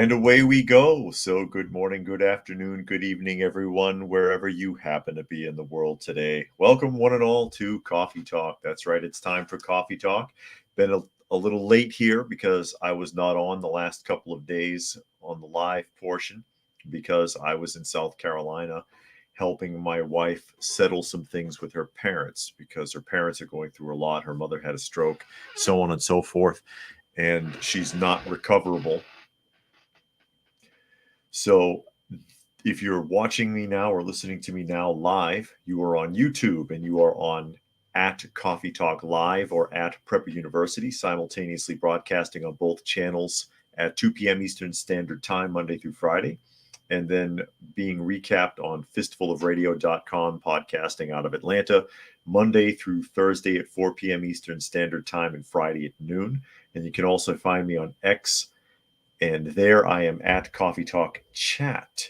And away we go. So, good morning, good afternoon, good evening, everyone, wherever you happen to be in the world today. Welcome, one and all, to Coffee Talk. That's right, it's time for Coffee Talk. Been a little late here because I was not on the last couple of days on the live portion because I was in South Carolina helping my wife settle some things with her parents because her parents are going through a lot. Her mother had a stroke, so on and so forth, and she's not recoverable. So if you're watching me now or listening to me now live, you are on YouTube and you are on at Coffee Talk Live or at Prepper University, simultaneously broadcasting on both channels at 2 p.m. Eastern Standard Time, Monday through Friday, and then being recapped on fistfulofradio.com, podcasting out of Atlanta, Monday through Thursday at 4 p.m. Eastern Standard Time and Friday at noon. And you can also find me on X, and there I am at Coffee Talk Chat.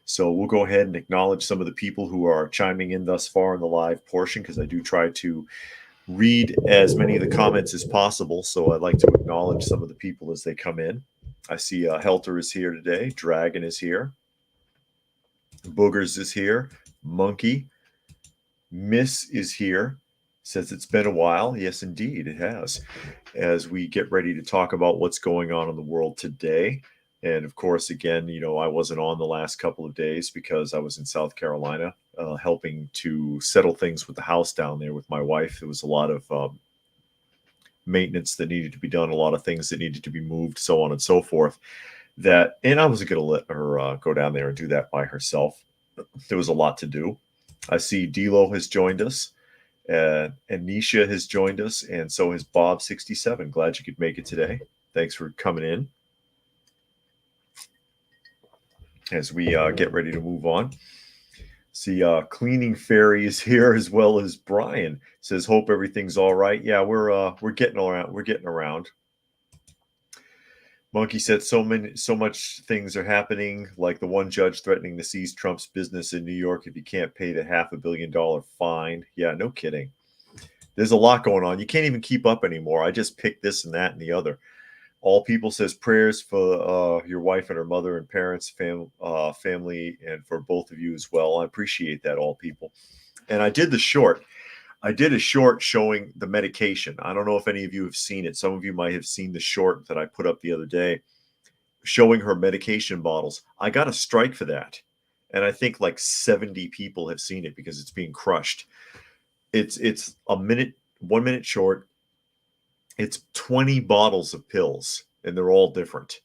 So we'll go ahead and acknowledge some of the people who are chiming in thus far in the live portion, because I do try to read as many of the comments as possible. So I'd like to acknowledge some of the people as they come in. I see Helter is here today. Dragon is here. Boogers is here. Monkey. Miss is here. Says it's been a while. Yes, indeed, it has. As we get ready to talk about what's going on in the world today. And of course, again, I wasn't on the last couple of days because I was in South Carolina helping to settle things with the house down there with my wife. There was a lot of maintenance that needed to be done, a lot of things that needed to be moved, so on and so forth. And I wasn't going to let her go down there and do that by herself. There was a lot to do. I see Dilo has joined us. And Nisha has joined us, and so has Bob67. Glad you could make it today. Thanks for coming in. As we get ready to move on, see Cleaning Fairy is here, as well as Brian. Says hope everything's all right. Yeah, we're getting around. We're getting around. Monkey said so much things are happening, like the one judge threatening to seize Trump's business in New York if he can't pay the $500 million fine. Yeah, no kidding. There's a lot going on. You can't even keep up anymore. I just picked this and that and the other. All people says prayers for your wife and her mother and parents, family, and for both of you as well. I appreciate that, all people. And I did a short showing the medication. I don't know if any of you have seen it. Some of you might have seen the short that I put up the other day showing her medication bottles. I got a strike for that. And I think like 70 people have seen it because it's being crushed. It's a 1 minute short. It's 20 bottles of pills, and they're all different.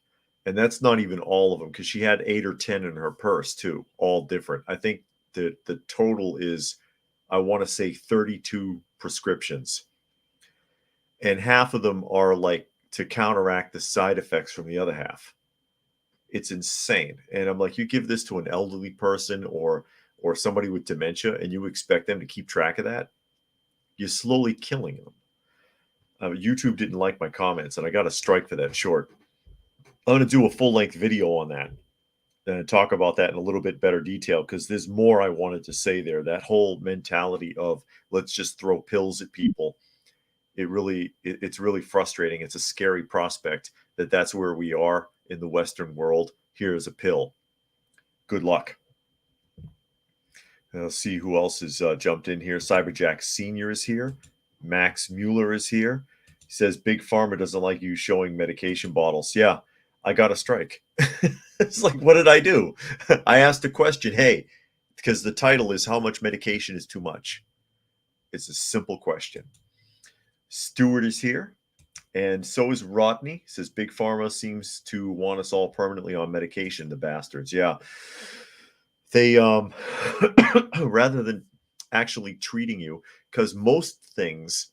And that's not even all of them, because she had 8 or 10 in her purse too, all different. I think the total is, I want to say, 32 prescriptions. And half of them are like to counteract the side effects from the other half. It's insane. And I'm like, you give this to an elderly person or somebody with dementia, and you expect them to keep track of that? You're slowly killing them. YouTube didn't like my comments, and I got a strike for that short. I'm going to do a full-length video on that and talk about that in a little bit better detail, because there's more I wanted to say there. That whole mentality of let's just throw pills at people, it's really frustrating. It's a scary prospect that's where we are in the Western world. Here's a pill. Good luck. Let's see who else has jumped in here. Cyberjack Sr. is here. Max Mueller is here. He says, Big Pharma doesn't like you showing medication bottles. Yeah, I got a strike. It's like, what did I do? I asked a question. Hey, because the title is how much medication is too much. It's a simple question. Stewart is here. And so is Rodney. He says, Big Pharma seems to want us all permanently on medication, the bastards. Yeah. They, rather than actually treating you, because most things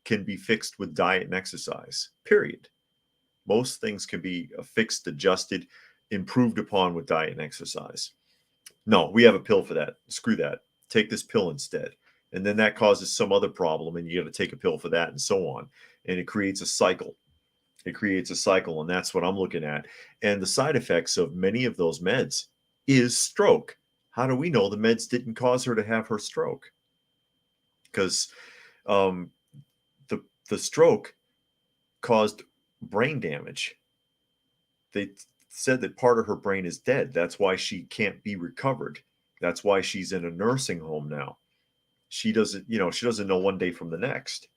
can be fixed with diet and exercise, period. Most things can be fixed, adjusted, improved upon with diet and exercise. No, we have a pill for that. Screw that. Take this pill instead. And then that causes some other problem, and you got to take a pill for that, and so on. And it creates a cycle. It creates a cycle, and that's what I'm looking at. And the side effects of many of those meds is stroke. How do we know the meds didn't cause her to have her stroke? Because the stroke caused brain damage. said that part of her brain is dead. That's why she can't be recovered. That's why she's in a nursing home now. She doesn't, she doesn't know one day from the next.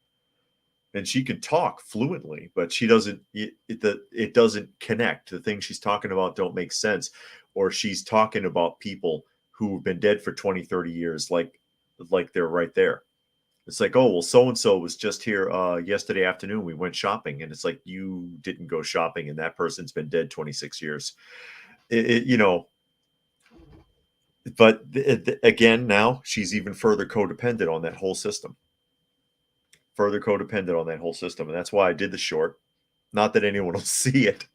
And she can talk fluently, but she doesn't, it doesn't connect. The things she's talking about don't make sense. Or she's talking about people who've been dead for 20, 30 years, like they're right there. It's like, oh, well, so-and-so was just here yesterday afternoon. We went shopping. And it's like, you didn't go shopping and that person's been dead 26 years. But again, now she's even further codependent on that whole system. And that's why I did the short. Not that anyone will see it.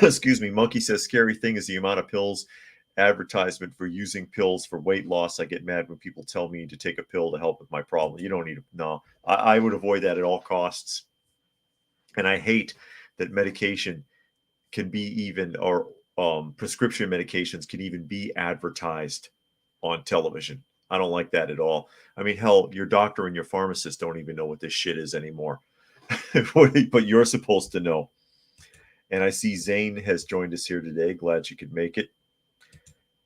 Excuse me. Monkey says, scary thing is the amount of pills advertisement for using pills for weight loss. I get mad when people tell me to take a pill to help with my problem. You don't need to. No, I would avoid that at all costs. And I hate that medication can be even, or prescription medications can even be advertised on television. I don't like that at all. I mean, hell, your doctor and your pharmacist don't even know what this shit is anymore. But you're supposed to know. And I see Zane has joined us here today. Glad you could make it.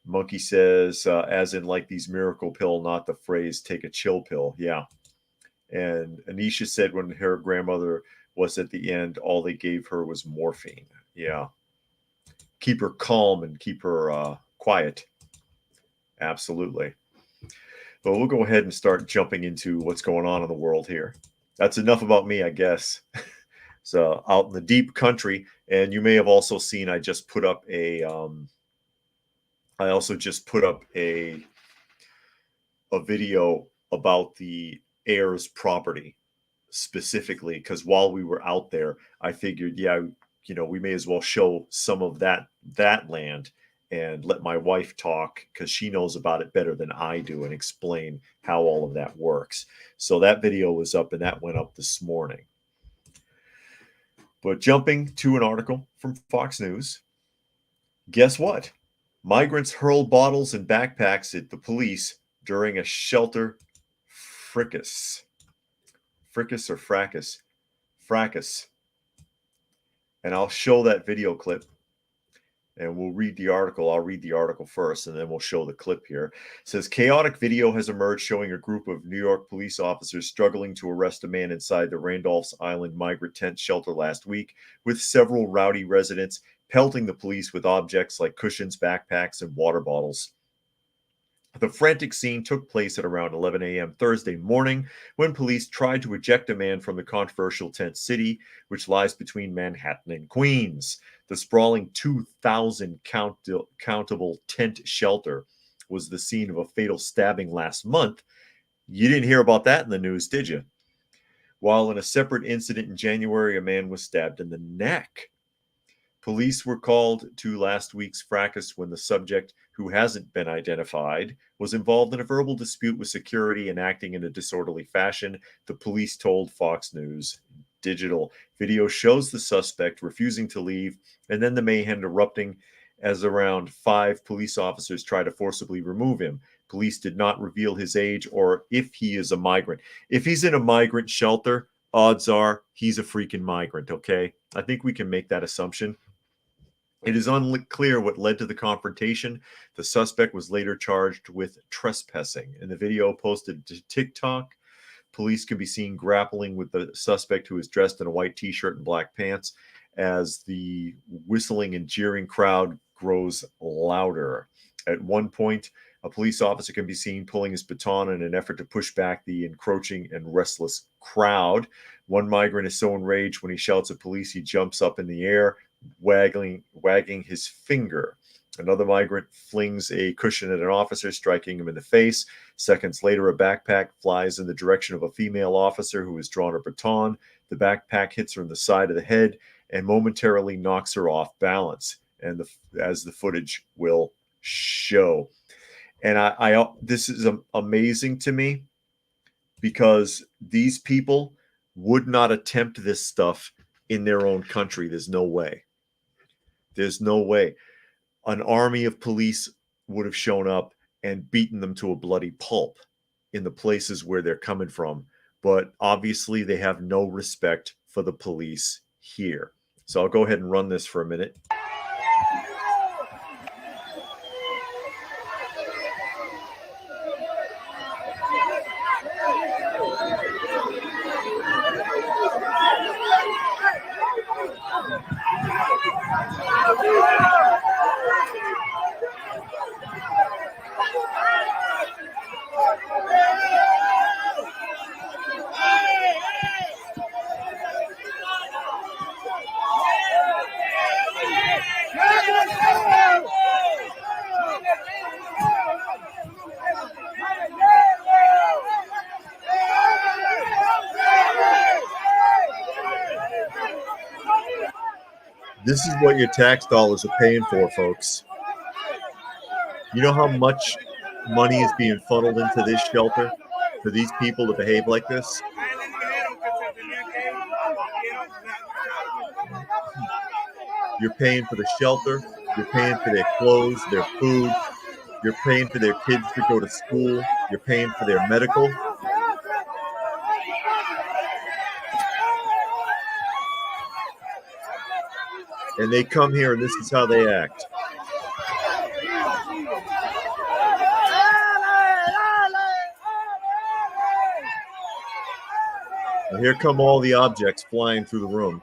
Monkey says, as in like these miracle pill, not the phrase take a chill pill. Yeah. And Anisha said when her grandmother was at the end, all they gave her was morphine. Yeah. Keep her calm and keep her quiet. Absolutely. But we'll go ahead and start jumping into what's going on in the world here. That's enough about me, I guess. So out in the deep country, and you may have also seen, I just put up a, a video about the heir's property specifically, because while we were out there, I figured, yeah, we may as well show some of that land and let my wife talk, because she knows about it better than I do, and explain how all of that works. So that video was up, and that went up this morning. But jumping to an article from Fox News, guess what? Migrants hurl bottles and backpacks at the police during a shelter fracas. Fracas or fracas? Fracas. And I'll show that video clip. And we'll read the article. I'll read the article first, and then we'll show the clip here. It says, chaotic video has emerged showing a group of New York police officers struggling to arrest a man inside the Randolph's Island migrant tent shelter last week, with several rowdy residents pelting the police with objects like cushions, backpacks, and water bottles. The frantic scene took place at around 11 a.m. Thursday morning when police tried to eject a man from the controversial tent city, which lies between Manhattan and Queens. The sprawling 2,000 countable tent shelter was the scene of a fatal stabbing last month. You didn't hear about that in the news, did you? While in a separate incident in January, a man was stabbed in the neck. Police were called to last week's fracas when the subject, who hasn't been identified, was involved in a verbal dispute with security and acting in a disorderly fashion, the police told Fox News Digital. Video shows the suspect refusing to leave, and then the mayhem erupting as around 5 police officers try to forcibly remove him. Police did not reveal his age or if he is a migrant. If he's in a migrant shelter, odds are he's a freaking migrant, okay? I think we can make that assumption. It is unclear what led to the confrontation. The suspect was later charged with trespassing. In the video posted to TikTok, police can be seen grappling with the suspect, who is dressed in a white t-shirt and black pants, as the whistling and jeering crowd grows louder. At one point, a police officer can be seen pulling his baton in an effort to push back the encroaching and restless crowd. One migrant is so enraged when he shouts at police, he jumps up in the air, wagging his finger. Another migrant flings a cushion at an officer, striking him in the face. Seconds later, a backpack flies in the direction of a female officer who has drawn her baton. The backpack hits her in the side of the head and momentarily knocks her off balance, and as the footage will show. And I this is amazing to me, because these people would not attempt this stuff in their own country. There's no way. There's no way. An army of police would have shown up and beaten them to a bloody pulp in the places where they're coming from. But obviously they have no respect for the police here. So I'll go ahead and run this for a minute. This is what your tax dollars are paying for, folks. You know how much money is being funneled into this shelter for these people to behave like this? You're paying for the shelter. You're paying for their clothes, their food. You're paying for their kids to go to school. You're paying for their medical. And they come here and this is how they act. And here come all the objects flying through the room.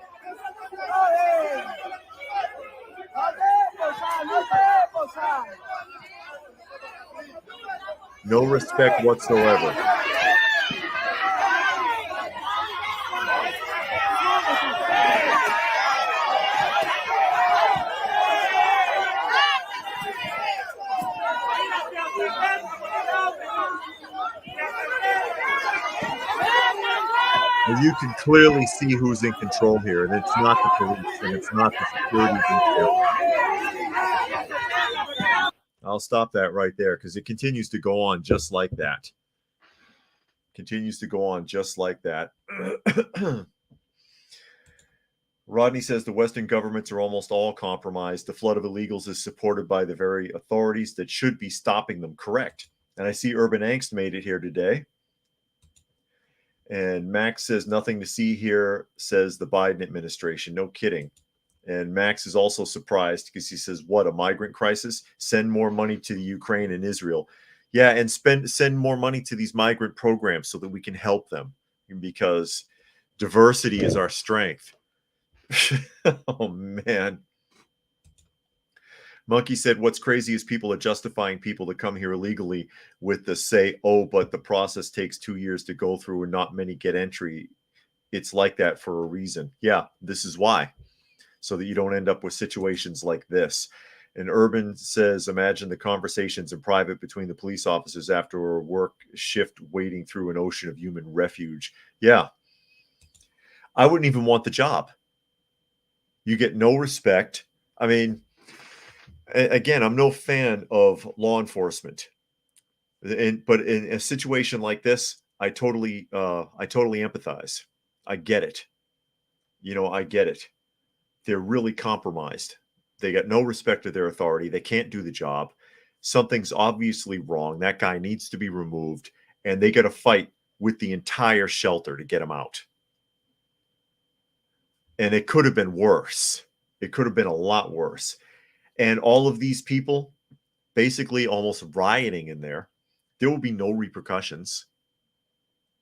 No respect whatsoever. Well, you can clearly see who's in control here, and it's not the police, and it's not the security detail. I'll stop that right there because it continues to go on just like that. Continues to go on just like that. Rodney says the Western governments are almost all compromised. The flood of illegals is supported by the very authorities that should be stopping them. Correct. And I see Urban Angst made it here today. And Max says nothing to see here, says the Biden administration. No kidding. And Max is also surprised because he says, what, a migrant crisis? Send more money to the Ukraine and Israel. Yeah, and send more money to these migrant programs so that we can help them, because diversity is our strength. Oh, man. Monkey said, what's crazy is people are justifying people to come here illegally with the say, oh, but the process takes 2 years to go through and not many get entry. It's like that for a reason. Yeah, this is why. So that you don't end up with situations like this. And Urban says, imagine the conversations in private between the police officers after a work shift wading through an ocean of human refuge. Yeah. I wouldn't even want the job. You get no respect. I mean, again, I'm no fan of law enforcement. But in a situation like this, I totally empathize. I get it. I get it. They're really compromised. They got no respect to their authority. They can't do the job. Something's obviously wrong. That guy needs to be removed, and they got to fight with the entire shelter to get him out. And it could have been worse. It could have been a lot worse. And all of these people basically almost rioting in there. There will be no repercussions.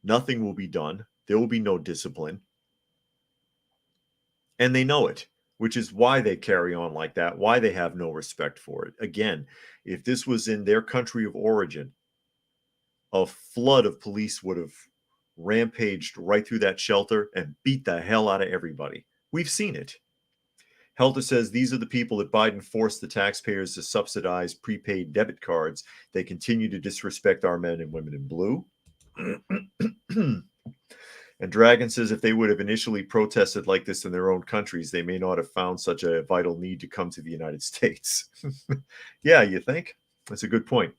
Nothing will be done. There will be no discipline. And they know it, which is why they carry on like that, why they have no respect for it. Again, if this was in their country of origin, a flood of police would have rampaged right through that shelter and beat the hell out of everybody. We've seen it. Helter says these are the people that Biden forced the taxpayers to subsidize prepaid debit cards. They continue to disrespect our men and women in blue. And Dragon says if they would have initially protested like this in their own countries, they may not have found such a vital need to come to the United States. Yeah, you think? That's a good point.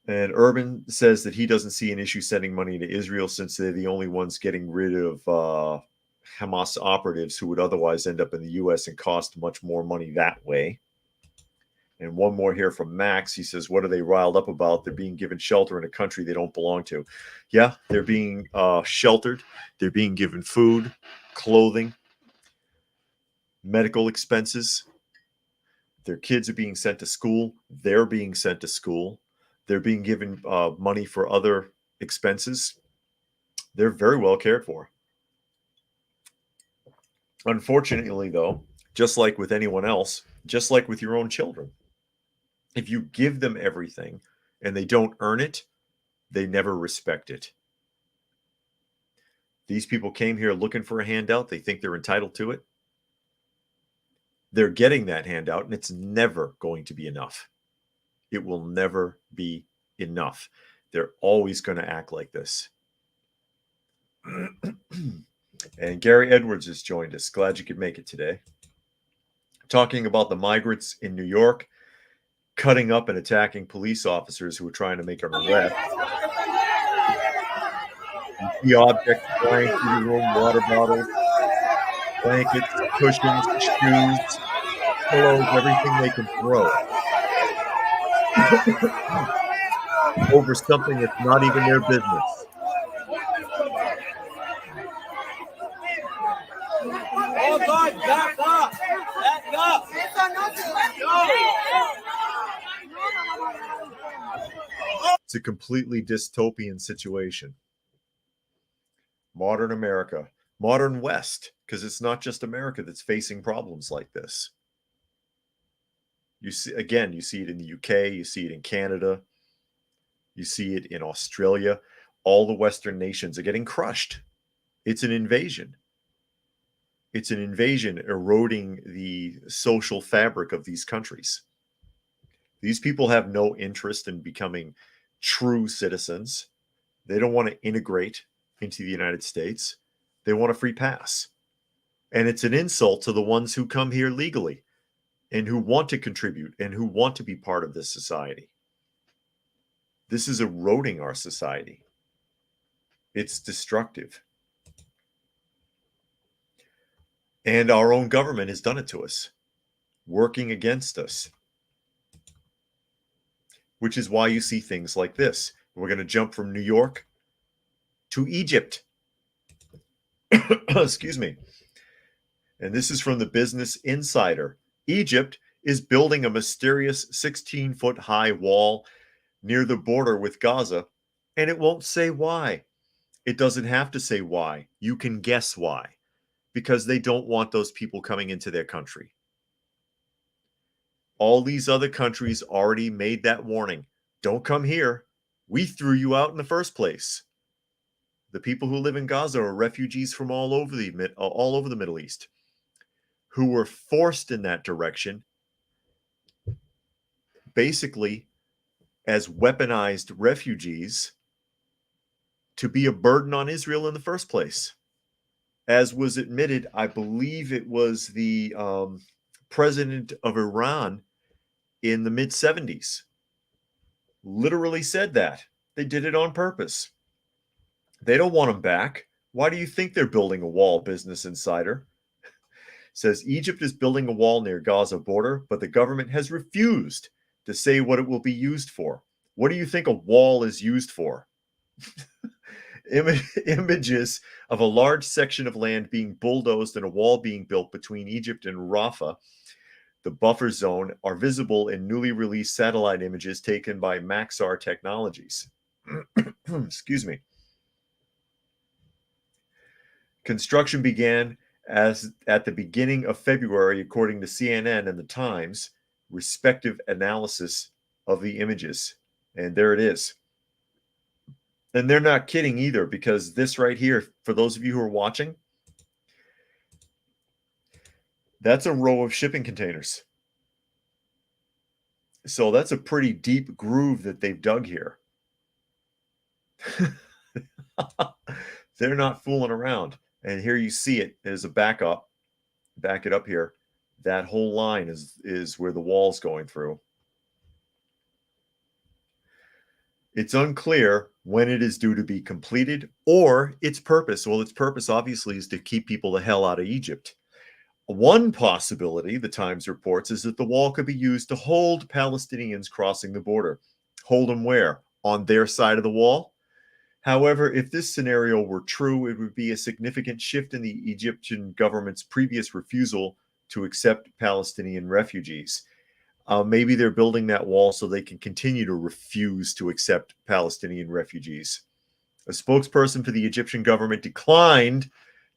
And Urban says that he doesn't see an issue sending money to Israel since they're the only ones getting rid of Hamas operatives who would otherwise end up in the U.S. and cost much more money that way. And one more here from Max. He says, what are they riled up about? They're being given shelter in a country they don't belong to. Yeah, they're being sheltered. They're being given food, clothing. medical expenses. Their kids are being sent to school. They're being sent to school. They're being given money for other expenses. They're very well cared for. Unfortunately, though, just like with anyone else, just like with your own children, if you give them everything and they don't earn it, they never respect it. These people came here looking for a handout. They think they're entitled to it. They're getting that handout, and it's never going to be enough. It will never be enough. They're always going to act like this. And Gary Edwards has joined us. Glad you could make it today. Talking about the migrants in New York cutting up and attacking police officers who were trying to make an arrest. You see objects flying through the room, water bottles, blankets, cushions, shoes, pillows, everything they can throw. Over something that's not even their business. Oh God, back up! Back up! It's a completely dystopian situation. Modern America, modern West, because it's not just America that's facing problems like this. You see, again, you see it in the UK, you see it in Canada, you see it in Australia. All the Western nations are getting crushed. It's an invasion. It's an invasion eroding the social fabric of these countries. These people have no interest in becoming true citizens. They don't want to integrate into the United States. They want a free pass. And it's an insult to the ones who come here legally and who want to contribute and who want to be part of this society. This is eroding our society. It's destructive. And our own government has done it to us, working against us. Which is why you see things like this. We're going to jump from New York to Egypt. Excuse me. And this is from the Business Insider. Egypt is building a mysterious 16-foot high wall near the border with Gaza, and it won't say why. It doesn't have to say why. You can guess why. Because they don't want those people coming into their country. All these other countries already made that warning. Don't come here. We threw you out in the first place. The people who live in Gaza are refugees from all over the Middle East, who were forced in that direction, basically as weaponized refugees to be a burden on Israel in the first place. As was admitted, I believe it was the president of Iran in the mid-70s. Literally said that. They did it on purpose. They don't want them back. Why do you think they're building a wall, Business Insider? Says Egypt is building a wall near Gaza border, but the government has refused to say what it will be used for. What do you think a wall is used for? Images of a large section of land being bulldozed and a wall being built between Egypt and Rafah, the buffer zone, are visible in newly released satellite images taken by Maxar Technologies. Excuse me. Construction began as at the beginning of February, according to CNN and The Times, respective analysis of the images. And there it is. And they're not kidding either, because this right here, for those of you who are watching, that's a row of shipping containers. So that's a pretty deep groove that they've dug here. They're not fooling around. And here you see it as a backup. Back it up here. That whole line is where the wall's going through. It's unclear when it is due to be completed or its purpose. Well, its purpose obviously is to keep people the hell out of Egypt. One possibility, the Times reports, is that the wall could be used to hold Palestinians crossing the border. Hold them where? On their side of the wall? However, if this scenario were true, it would be a significant shift in the Egyptian government's previous refusal to accept Palestinian refugees. Maybe they're building that wall so they can continue to refuse to accept Palestinian refugees. A spokesperson for the Egyptian government declined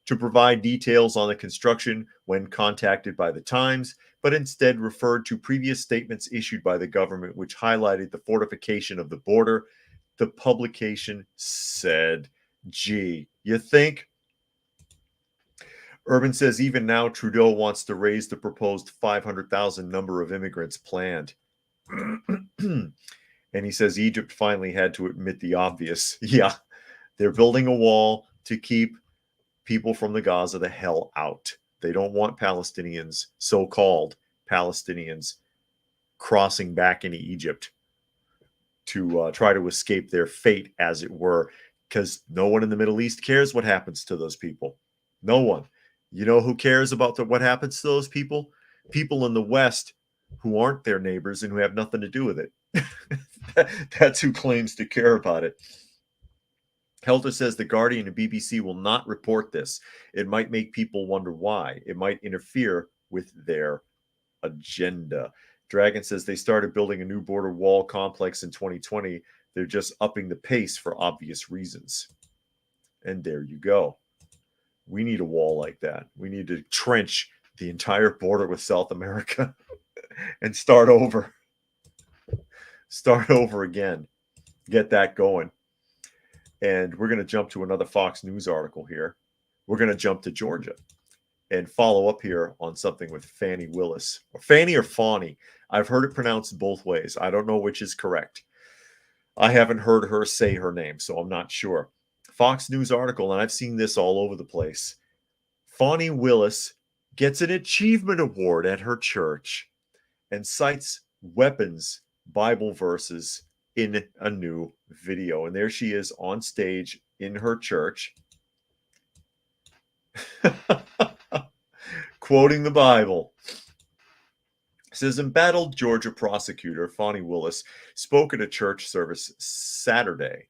to provide details on the construction when contacted by the Times, but instead referred to previous statements issued by the government, which highlighted the fortification of the border. The publication said, gee, you think? Urban says even now Trudeau wants to raise the proposed 500,000 number of immigrants planned. And he says Egypt finally had to admit the obvious. Yeah, they're building a wall to keep people from the Gaza the hell out. They don't want Palestinians, so-called Palestinians, crossing back into Egypt to try to escape their fate, as it were, because no one in the Middle East cares what happens to those people. No one. You know who cares about what happens to those people? People in the West who aren't their neighbors and who have nothing to do with it. That's who claims to care about it. Helter says The Guardian and BBC will not report this. It might make people wonder why. It might interfere with their agenda. Dragon says they started building a new border wall complex in 2020. They're just upping the pace for obvious reasons. And there you go. We need a wall like that. We need to trench the entire border with South America and start over. Start over again. Get that going. And we're going to jump to another Fox News article here. We're going to jump to Georgia and follow up here on something with Fani Willis. Or Fanny or Fawny. I've heard it pronounced both ways. I don't know which is correct. I haven't heard her say her name, so I'm not sure. Fox News article, and I've seen this all over the place. Fani Willis gets an achievement award at her church and cites weapons Bible verses in a new video. And there she is on stage in her church, quoting the Bible. It says, embattled Georgia prosecutor Fani Willis spoke at a church service Saturday,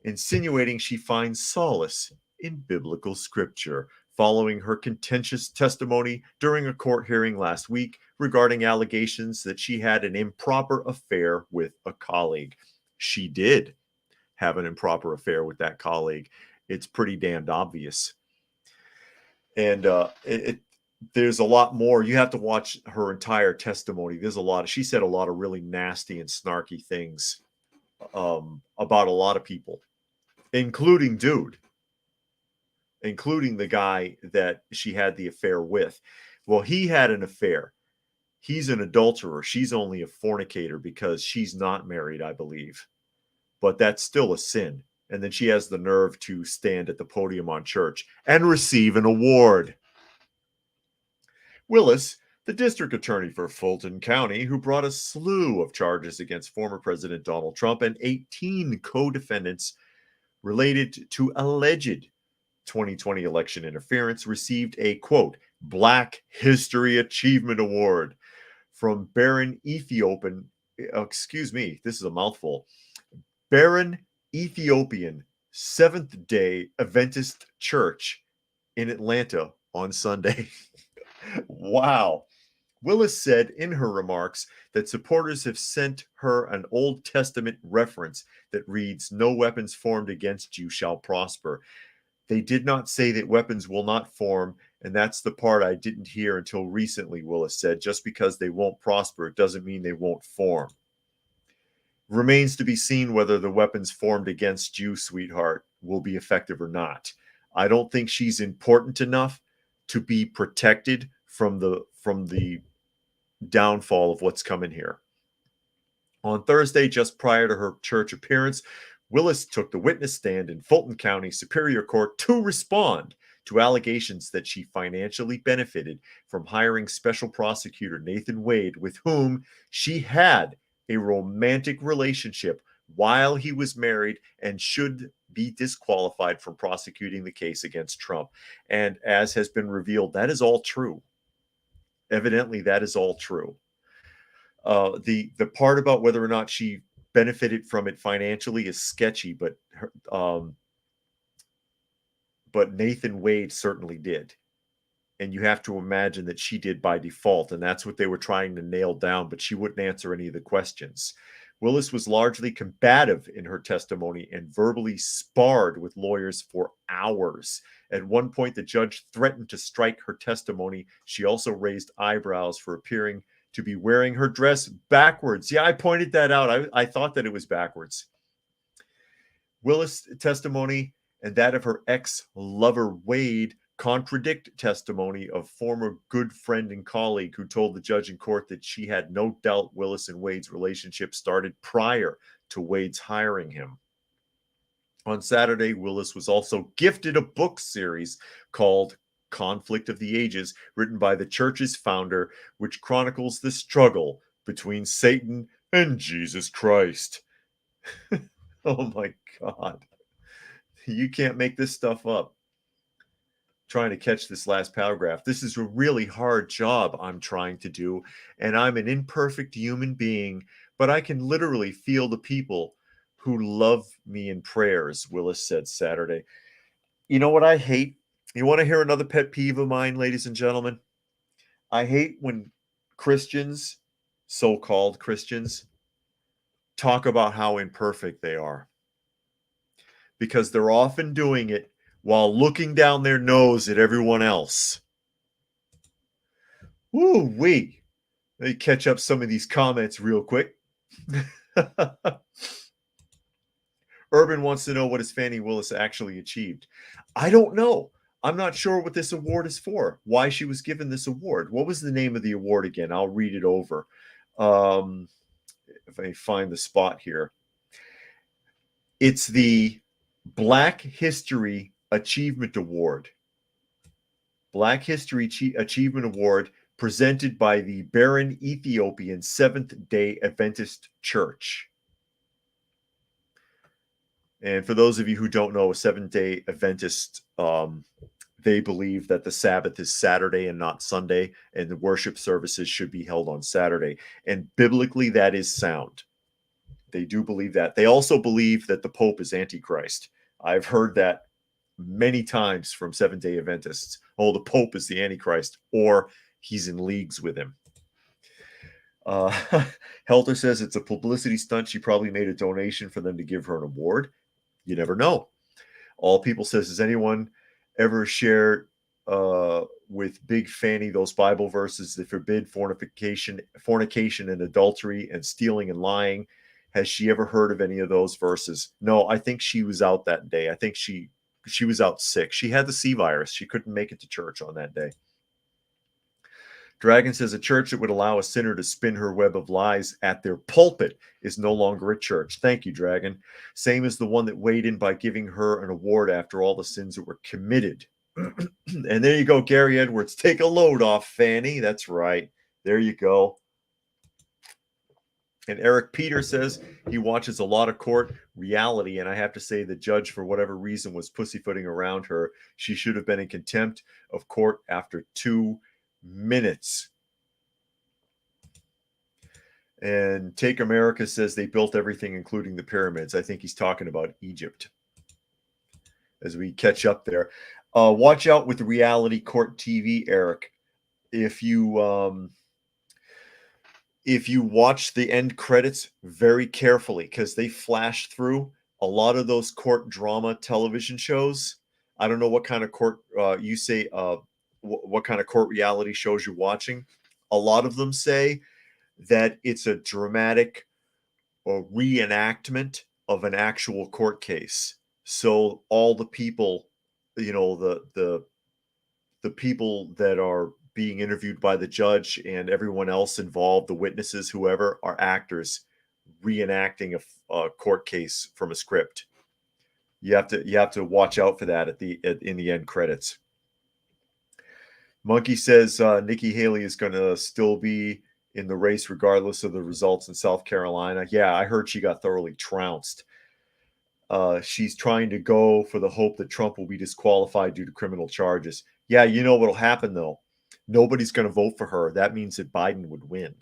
insinuating she finds solace in biblical scripture, following her contentious testimony during a court hearing last week regarding allegations that she had an improper affair with a colleague. She did have an improper affair with that colleague. It's pretty damned obvious. And there's a lot more. You have to watch her entire testimony. There's a lot. She said a lot of really nasty and snarky things about a lot of people, including the guy that she had the affair with. Well, he had an affair. He's an adulterer. She's only a fornicator because she's not married, I believe. But that's still a sin. And then she has the nerve to stand at the podium on church and receive an award. Willis, the district attorney for Fulton County, who brought a slew of charges against former President Donald Trump and 18 co-defendants related to alleged 2020 election interference, received a, quote, Black History Achievement Award from Barron Ethiopian, this is a mouthful, Barron Ethiopian Seventh-day Adventist Church in Atlanta on Sunday. Wow. Willis said in her remarks that supporters have sent her an Old Testament reference that reads, no weapons formed against you shall prosper. They did not say that weapons will not form, and that's the part I didn't hear until recently, Willis said. Just because they won't prosper, it doesn't mean they won't form. Remains to be seen whether the weapons formed against you, sweetheart, will be effective or not. I don't think she's important enough to be protected from the downfall of what's coming here. On Thursday, just prior to her church appearance, Willis took the witness stand in Fulton County Superior Court to respond to allegations that she financially benefited from hiring special prosecutor Nathan Wade, with whom she had a romantic relationship while he was married and should be disqualified from prosecuting the case against Trump. And as has been revealed, that is all true. Evidently, that is all true. The part about whether or not she benefited from it financially is sketchy, but Nathan Wade certainly did. And you have to imagine that she did by default, and that's what they were trying to nail down, but she wouldn't answer any of the questions. Willis was largely combative in her testimony and verbally sparred with lawyers for hours. At one point, the judge threatened to strike her testimony. She also raised eyebrows for appearing to be wearing her dress backwards. Yeah, I pointed that out. I thought that it was backwards. Willis' testimony and that of her ex-lover Wade contradict testimony of former good friend and colleague who told the judge in court that she had no doubt Willis and Wade's relationship started prior to Wade's hiring him. On Saturday, Willis was also gifted a book series called Conflict of the Ages, written by the church's founder, which chronicles the struggle between Satan and Jesus Christ. Oh my God. You can't make this stuff up. Trying to catch this last paragraph. This is a really hard job I'm trying to do, and I'm an imperfect human being, but I can literally feel the people who love me in prayers, Willis said Saturday. You know what I hate? You want to hear another pet peeve of mine, ladies and gentlemen? I hate when Christians, so-called Christians, talk about how imperfect they are, because they're often doing it while looking down their nose at everyone else. Woo-wee. Let me catch up some of these comments real quick. Urban wants to know what has Fannie Willis actually achieved. I don't know. I'm not sure what this award is for, why she was given this award. What was the name of the award again? I'll read it over. If I find the spot here. It's the Black History Achievement Award. Black History Achievement Award presented by the Barren Ethiopian Seventh-day Adventist Church. And for those of you who don't know, a Seventh-day Adventist, they believe that the Sabbath is Saturday and not Sunday, and the worship services should be held on Saturday. And biblically, that is sound. They do believe that. They also believe that the Pope is Antichrist. I've heard that many times from Seventh-day Adventists. Oh, the Pope is the Antichrist, or he's in leagues with him. Helter says it's a publicity stunt. She probably made a donation for them to give her an award. You never know. All People says, has anyone ever shared with Big Fanny those Bible verses that forbid fornication and adultery and stealing and lying? Has she ever heard of any of those verses? No, I think she was out that day. I think she was out sick. She had the C virus. She couldn't make it to church on that day. Dragon says a church that would allow a sinner to spin her web of lies at their pulpit is no longer a church. Thank you, Dragon. Same as the one that weighed in by giving her an award after all the sins that were committed. And there you go, Gary Edwards. Take a load off, Fanny. That's right. There you go. And Eric Peter says he watches a lot of court reality, and I have to say the judge, for whatever reason, was pussyfooting around her. She should have been in contempt of court after 2 minutes. And Take America says they built everything, including the pyramids. I think he's talking about Egypt. As we catch up there. Watch out with the reality court TV, Eric. If you watch the end credits very carefully, because they flash through a lot of those court drama television shows. I don't know what kind of court you say, what kind of court reality shows you're watching. A lot of them say that it's a dramatic or reenactment of an actual court case. So all the people, you know, the people that are being interviewed by the judge and everyone else involved, the witnesses, whoever, are actors reenacting a court case from a script. You have to watch out for that in the end credits. Monkey says Nikki Haley is going to still be in the race regardless of the results in South Carolina. Yeah, I heard she got thoroughly trounced. She's trying to go for the hope that Trump will be disqualified due to criminal charges. Yeah, you know what'll happen, though? Nobody's going to vote for her. That means that Biden would win.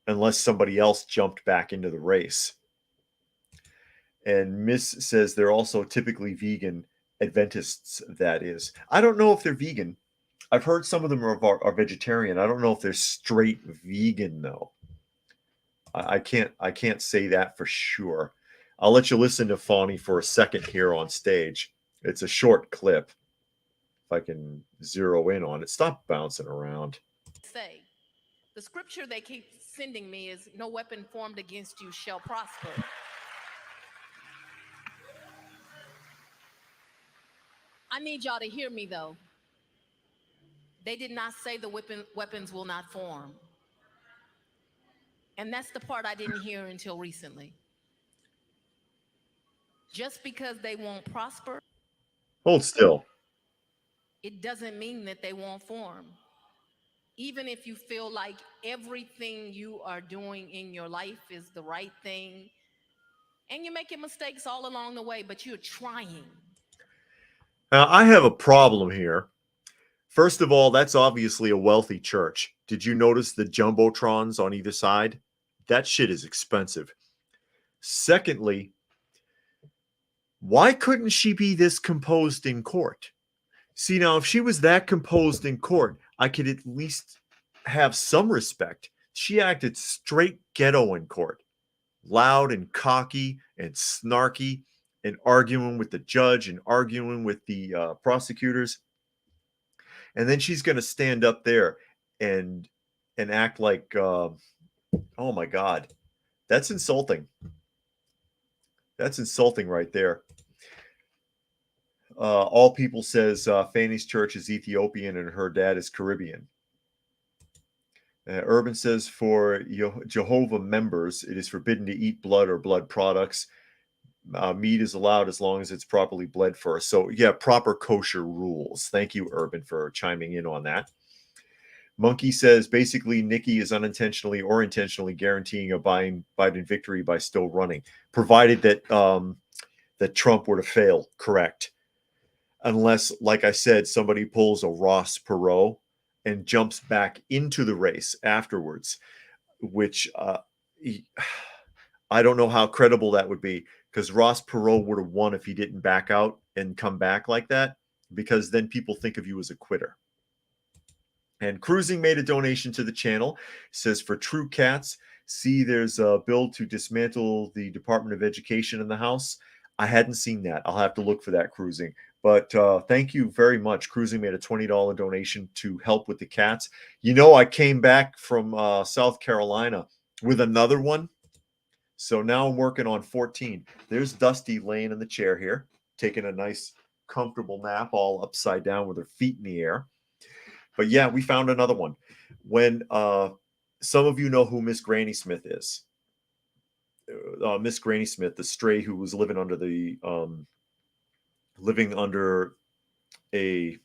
Unless somebody else jumped back into the race. And Miss says they're also typically vegan Adventists, that is. I don't know if they're vegan. I've heard some of them are vegetarian. I don't know if they're straight vegan though. I can't say that for sure. I'll let you listen to Fawny for a second here on stage. It's a short clip. If I can zero in on it. Stop bouncing around. Say, the scripture they keep sending me is no weapon formed against you shall prosper. I need y'all to hear me though. They did not say the weapons will not form. And that's the part I didn't hear until recently. Just because they won't prosper, Hold still. it doesn't mean that they won't form. Even if you feel like everything you are doing in your life is the right thing, and you're making mistakes all along the way, but you're trying. Now, I have a problem here. First of all, that's obviously a wealthy church. Did you notice the jumbotrons on either side? That shit is expensive. Secondly, why couldn't she be this composed in court? See, now, if she was that composed in court, I could at least have some respect. She acted straight ghetto in court, loud and cocky and snarky, and arguing with the judge and arguing with the prosecutors. And then she's going to stand up there and act like, oh my God, that's insulting. That's insulting right there. All People says Fanny's church is Ethiopian and her dad is Caribbean. Urban says for Jehovah members, it is forbidden to eat blood or blood products. Meat is allowed as long as it's properly bled first. So yeah, proper kosher rules. Thank you, Urban, for chiming in on that. Monkey says basically Nikki is unintentionally or intentionally guaranteeing a Biden victory by still running, provided that that Trump were to fail. Correct. Unless, like I said, somebody pulls a Ross Perot and jumps back into the race afterwards, which I don't know how credible that would be, because Ross Perot would have won if he didn't back out and come back like that, because then people think of you as a quitter. And Cruising made a donation to the channel. It says, for true cats, see there's a bill to dismantle the Department of Education in the House. I hadn't seen that. I'll have to look for that, Cruising. But thank you very much. Cruising made a $20 donation to help with the cats. You know, I came back from South Carolina with another one. So now I'm working on 14. There's Dusty laying in the chair here, taking a nice, comfortable nap all upside down with her feet in the air. But yeah, we found another one. When some of you know who Miss Granny Smith is. Miss Granny Smith, the stray who was living under a,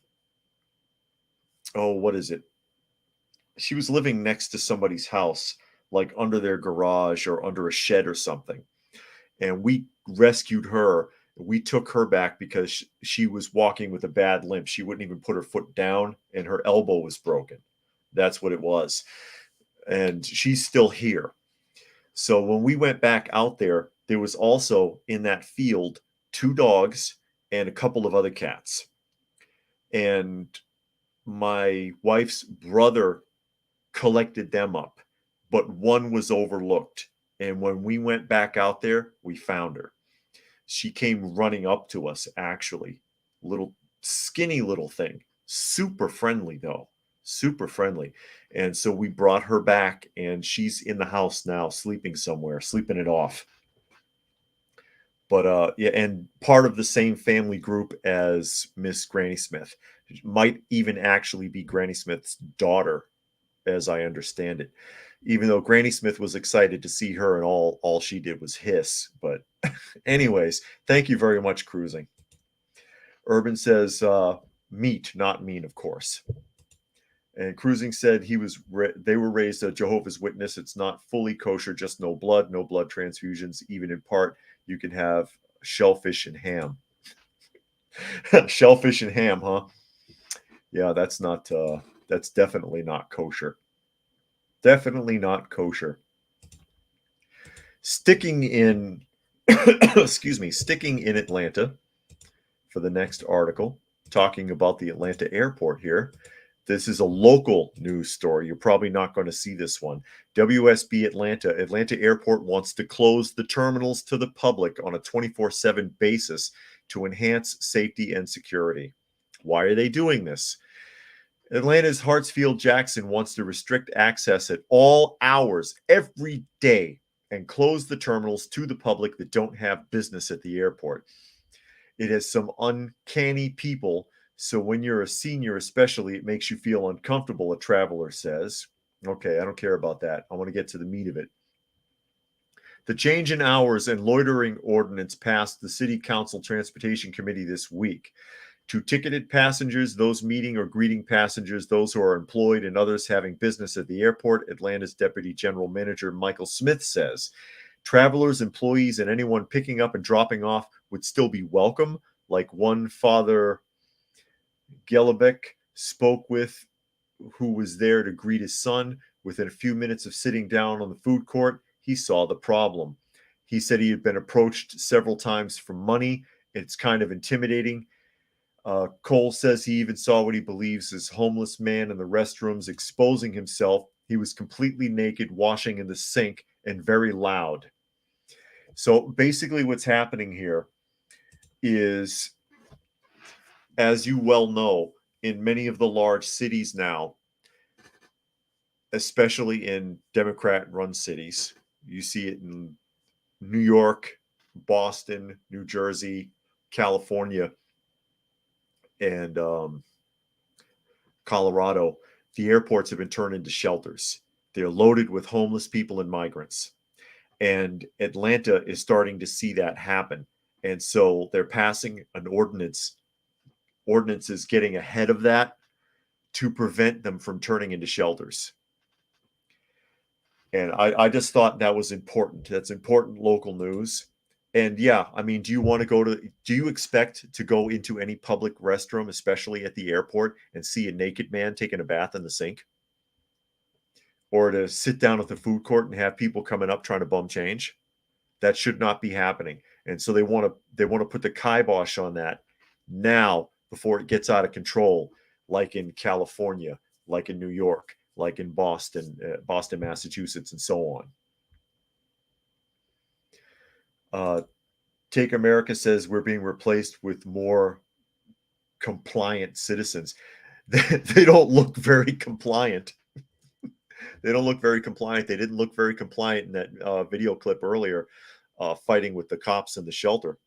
oh, what is it? She was living next to somebody's house, like under their garage or under a shed or something. And we rescued her. We took her back because she was walking with a bad limp. She wouldn't even put her foot down and her elbow was broken. That's what it was. And she's still here. So when we went back out there, there was also in that field 2 dogs and a couple of other cats. And my wife's brother collected them up, but one was overlooked. And when we went back out there, we found her. She came running up to us, actually. Little skinny little thing. Super friendly, though. Super friendly. And so we brought her back, and she's in the house now, sleeping somewhere, sleeping it off. But yeah, and part of the same family group as Miss Granny Smith. Might even actually be Granny Smith's daughter, as I understand it. Even though Granny Smith was excited to see her, and all she did was hiss. But anyways, thank you very much, Cruising. Urban says meat, not mean, of course. And Cruising said they were raised a Jehovah's Witness. It's not fully kosher, just no blood transfusions. Even in part, you can have shellfish and ham. Shellfish and ham, huh? Yeah, that's definitely not kosher. Definitely not kosher. Sticking in, sticking in Atlanta, for the next article talking about the Atlanta airport here. This is a local news story. You're probably not going to see this one. WSB Atlanta Airport wants to close the terminals to the public on a 24/7 basis to enhance safety and security. Why are they doing this? Atlanta's Hartsfield-Jackson wants to restrict access at all hours every day and close the terminals to the public that don't have business at the airport. It has some uncanny people, so when you're a senior especially, it makes you feel uncomfortable, a traveler says. Okay, I don't care about that. I want to get to the meat of it. The change in hours and loitering ordinance passed the City Council Transportation Committee this week. To ticketed passengers, those meeting or greeting passengers, those who are employed, and others having business at the airport, Atlanta's Deputy General Manager Michael Smith says, travelers, employees, and anyone picking up and dropping off would still be welcome, like one Father Gelabek spoke with, who was there to greet his son. Within a few minutes of sitting down on the food court, he saw the problem. He said he had been approached several times for money. It's kind of intimidating. Cole says he even saw what he believes is homeless man in the restrooms exposing himself. He was completely naked, washing in the sink, and very loud. So basically what's happening here is, as you well know, in many of the large cities now, especially in Democrat-run cities, you see it in New York, Boston, New Jersey, California, and Colorado, the airports have been turned into shelters. They're loaded with homeless people and migrants. And Atlanta is starting to see that happen. And so they're passing an ordinance. Ordinances getting ahead of that to prevent them from turning into shelters. And I just thought that was important. That's important local news. And yeah, I mean, do you expect to go into any public restroom, especially at the airport, and see a naked man taking a bath in the sink? Or to sit down at the food court and have people coming up trying to bum change? That should not be happening. And so they want to put the kibosh on that now before it gets out of control, like in California, like in New York, like in Boston, Massachusetts, and so on. Take America says we're being replaced with more compliant citizens. They don't look very compliant. They don't look very compliant. They didn't look very compliant in that video clip earlier, fighting with the cops in the shelter.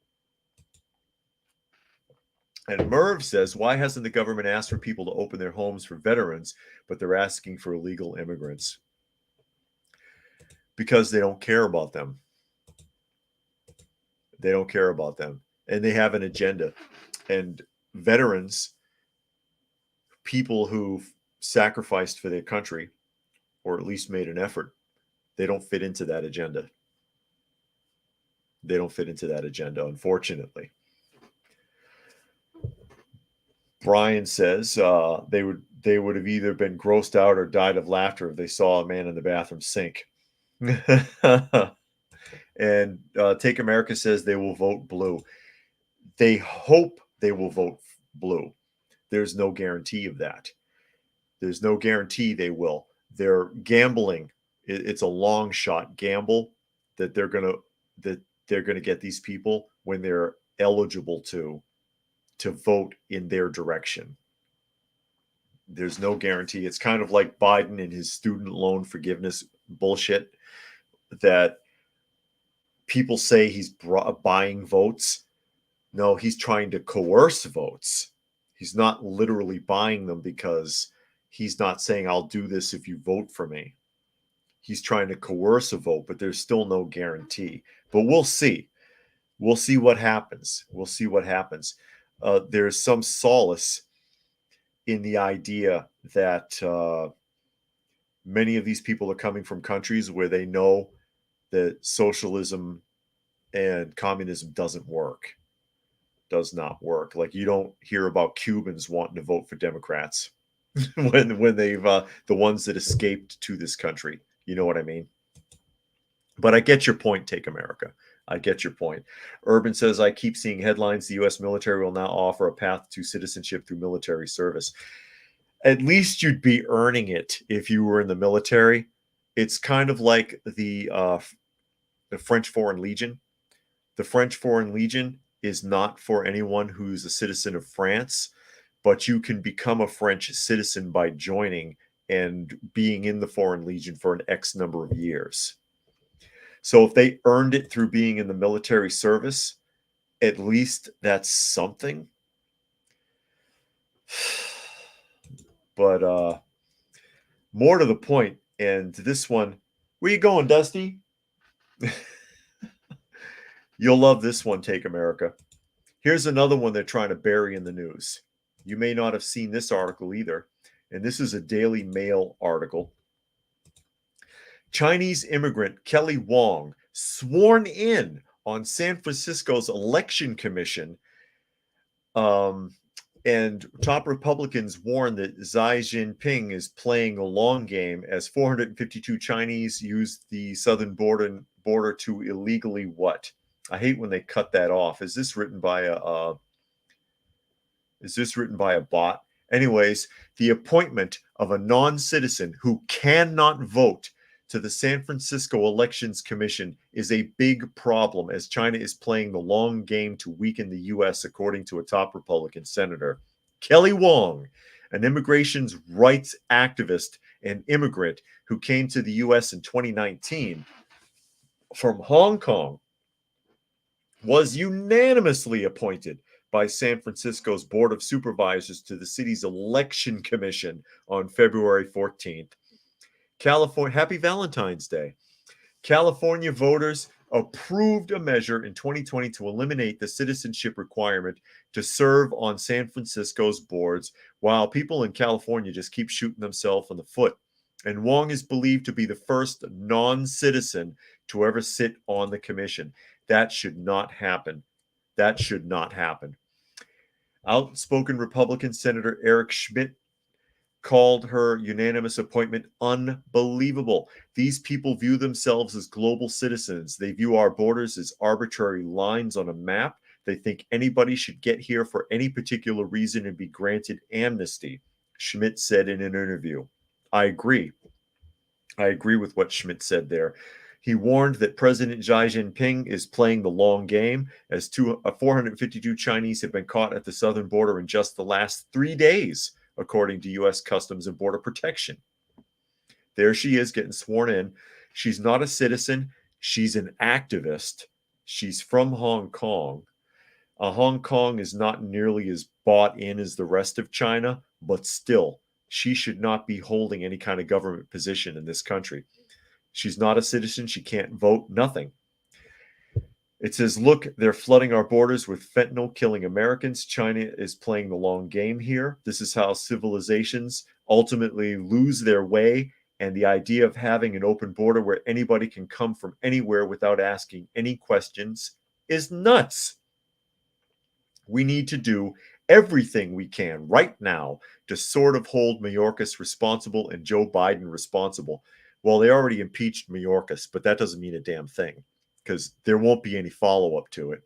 And Merv says, why hasn't the government asked for people to open their homes for veterans, but they're asking for illegal immigrants? Because they don't care about them. They don't care about them. And they have an agenda. And veterans, people who've sacrificed for their country, or at least made an effort, they don't fit into that agenda. They don't fit into that agenda, unfortunately. Brian says they would have either been grossed out or died of laughter if they saw a man in the bathroom sink. And Take America says they will vote blue. They hope they will vote blue. There's no guarantee of that. There's no guarantee they will. They're gambling. It's a long shot gamble that they're gonna get these people when they're eligible to vote in their direction. There's no guarantee. It's kind of like Biden and his student loan forgiveness bullshit, that people say he's buying votes. No, he's trying to coerce votes. He's not literally buying them, because he's not saying, I'll do this if you vote for me. He's trying to coerce a vote, but there's still no guarantee. But we'll see. We'll see what happens. We'll see what happens. There's some solace in the idea that many of these people are coming from countries where they know that socialism and communism does not work. Like, you don't hear about Cubans wanting to vote for Democrats when they've the ones that escaped to this country. You know what I mean? But I get your point, Take America. I get your point. Urban says, I keep seeing headlines. The U.S. military will now offer a path to citizenship through military service. At least you'd be earning it if you were in the military. It's kind of like the French Foreign Legion. The French Foreign Legion is not for anyone who's a citizen of France, but you can become a French citizen by joining and being in the Foreign Legion for an X number of years. So if they earned it through being in the military service, at least that's something. But more to the point, and this one, where you going, Dusty? You'll love this one, Take America. Here's another one they're trying to bury in the news. You may not have seen this article either, and this is a Daily Mail article. Chinese immigrant Kelly Wong sworn in on San Francisco's election commission. And top Republicans warn that Xi Jinping is playing a long game as 452 Chinese used the southern border to illegally what? I hate when they cut that off. Is this written by a bot? Anyways, the appointment of a non-citizen who cannot vote to the San Francisco Elections Commission is a big problem as China is playing the long game to weaken the U.S., according to a top Republican senator. Kelly Wong, an immigration rights activist and immigrant who came to the U.S. in 2019 from Hong Kong, was unanimously appointed by San Francisco's Board of Supervisors to the city's election commission on February 14th. California, happy Valentine's Day. California voters approved a measure in 2020 to eliminate the citizenship requirement to serve on San Francisco's boards, while people in California just keep shooting themselves in the foot. And Wong is believed to be the first non-citizen to ever sit on the commission. That should not happen. That should not happen. Outspoken Republican Senator Eric Schmidt called her unanimous appointment unbelievable. These people view themselves as global citizens. They view our borders as arbitrary lines on a map. They think anybody should get here for any particular reason and be granted amnesty, Schmidt said in an interview. I agree. I agree with what Schmidt said there. He warned that President Xi Jinping is playing the long game, as 452 Chinese have been caught at the southern border in just the last 3 days, according to U.S. Customs and Border Protection. There she is getting sworn in. She's not a citizen. She's an activist. She's from Hong Kong. Hong Kong is not nearly as bought in as the rest of China, but still, she should not be holding any kind of government position in this country. She's not a citizen. She can't vote, nothing. It says, look, they're flooding our borders with fentanyl, killing Americans. China is playing the long game here. This is how civilizations ultimately lose their way. And the idea of having an open border where anybody can come from anywhere without asking any questions is nuts. We need to do everything we can right now to sort of hold Mayorkas responsible and Joe Biden responsible. Well, they already impeached Mayorkas, but that doesn't mean a damn thing, because there won't be any follow-up to it.